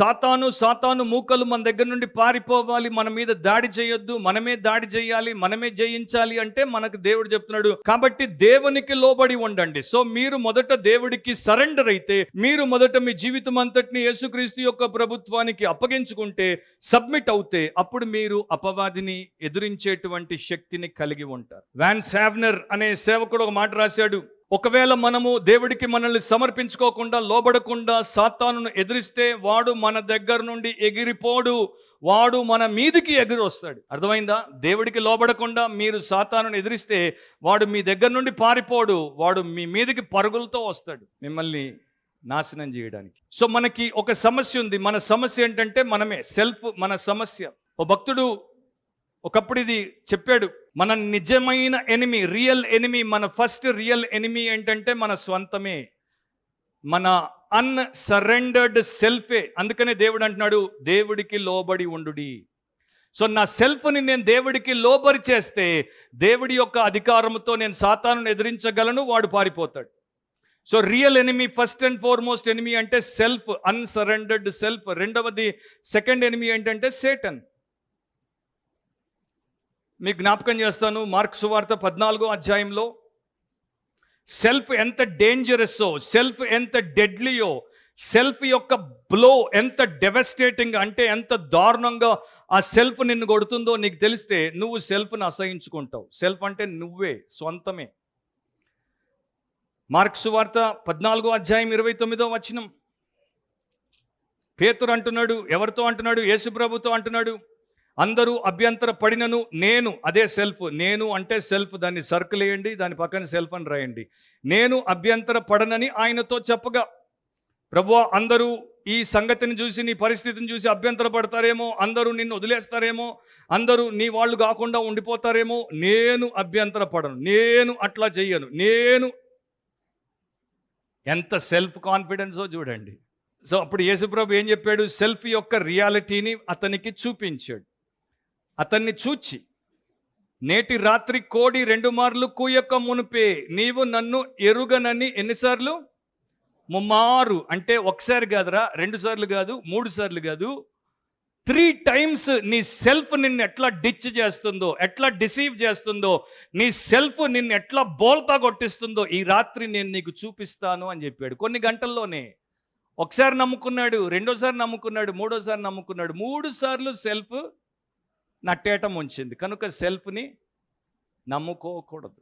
సాతాను మూకలు మన దగ్గర నుండి పారిపోవాలి, మన మీద దాడి చేయొద్దు, మనమే దాడి చేయాలి, మనమే జయించాలి అంటే మనకు దేవుడు చెప్తున్నాడు. కాబట్టి దేవునికి లోబడి ఉండండి. సో మీరు మొదట దేవుడికి సరెండర్ అయితే, మీరు మొదట మీ జీవితం అంతటిని యేసుక్రీస్తు యొక్క ప్రభుత్వానికి అప్పగించుకుంటే, సబ్మిట్ అవుతే, అప్పుడు మీరు అపవాదిని ఎదురించేటువంటి శక్తిని కలిగి ఉంటారు. వాన్ సావ్నర్ అనే సేవకుడు ఒక మాట రాశాడు. ఒకవేళ మనము దేవుడికి మనల్ని సమర్పించుకోకుండా, లోబడకుండా సాతానును ఎదిరిస్తే వాడు మన దగ్గర నుండి ఎగిరిపోడు, వాడు మన మీదికి ఎగిరి వస్తాడు. అర్థమైందా? దేవుడికి లోబడకుండా మీరు సాతానును ఎదిరిస్తే వాడు మీ దగ్గర నుండి పారిపోడు, వాడు మీ మీదికి పరుగులతో వస్తాడు మిమ్మల్ని నాశనం చేయడానికి. సో మనకి ఒక సమస్య ఉంది. మన సమస్య ఏంటంటే మనమే, సెల్ఫ్ మన సమస్య. ఓ భక్తుడు ఒకప్పుడు ఇది చెప్పాడు, మన నిజమైన ఎనిమి, రియల్ ఎనిమి, మన ఫస్ట్ రియల్ ఎనిమి ఏంటంటే మన స్వంతమే, మన అన్సరెండర్డ్ సెల్ఫే. అందుకనే దేవుడు అంటున్నాడు, దేవుడికి లోబడి ఉండుడి. సో నా సెల్ఫ్ని నేను దేవుడికి లోబరి చేస్తే, దేవుడి యొక్క అధికారంతో నేను సాతానును ఎదిరించగలను, వాడు పారిపోతాడు. So real enemy, first and foremost enemy అంటే సెల్ఫ్, అన్సరెండర్డ్ సెల్ఫ్. రెండవది, సెకండ్ ఎనిమి ఏంటంటే సేటన్. మీకు జ్ఞాపకం చేస్తాను, మార్కు సువార్త 14వ అధ్యాయంలో సెల్ఫ్ ఎంత డేంజరస్సో, సెల్ఫ్ ఎంత డెడ్లీయో, సెల్ఫ్ యొక్క బ్లో ఎంత డెవస్టేటింగ్ అంటే ఎంత దారుణంగా ఆ సెల్ఫ్ నిన్ను కొడుతుందో నీకు తెలిస్తే నువ్వు సెల్ఫ్ని అసహించుకుంటావు. సెల్ఫ్ అంటే నువ్వే, స్వంతమే. మార్కు సువార్త 14వ అధ్యాయం 29వ వచనం. పేతురు అంటున్నాడు, ఎవరితో అంటున్నాడు? యేసు ప్రభుతో అంటున్నాడు, అందరూ అభ్యంతర పడినను నేను, అదే సెల్ఫ్, నేను అంటే సెల్ఫ్, దాన్ని సర్కిల్ వేయండి, దాని పక్కన సెల్ఫ్ అని రాయండి. నేను అభ్యంతర పడనని ఆయనతో చెప్పగా, ప్రభువా అందరూ ఈ సంగతిని చూసి, నీ పరిస్థితిని చూసి అభ్యంతర పడతారేమో, అందరూ నిన్ను వదిలేస్తారేమో, అందరూ నీ వాళ్ళు కాకుండా ఉండిపోతారేమో, నేను అభ్యంతర పడను, నేను అట్లా చెయ్యను, నేను. ఎంత సెల్ఫ్ కాన్ఫిడెన్సో చూడండి. సో అప్పుడు యేసుప్రభు ఏం చెప్పాడు? సెల్ఫ్ యొక్క రియాలిటీని అతనికి చూపించాడు. అతన్ని చూచి, నేటి రాత్రి కోడి 2 మార్లు కూయక మునిపే నీవు నన్ను ఎరుగనని ఎన్నిసార్లు? ముమ్మారు. అంటే ఒకసారి కాదురా, 2 సార్లు కాదు, 3 సార్లు కాదు, 3 times నీ సెల్ఫ్ నిన్ను ఎట్లా డిచ్ చేస్తుందో, ఎట్లా డిసీవ్ చేస్తుందో, నీ సెల్ఫ్ నిన్ను ఎట్లా బోల్తా కొట్టిస్తుందో ఈ రాత్రి నేను నీకు చూపిస్తాను అని చెప్పాడు. కొన్ని గంటల్లోనే. ఒకసారి నమ్ముకున్నాడు, రెండోసారి నమ్ముకున్నాడు, మూడోసారి నమ్ముకున్నాడు, 3 సార్లు సెల్ఫ్ నట్టేయటం ఉంచింది. కనుక సెల్ఫ్ని నమ్ముకోకూడదు.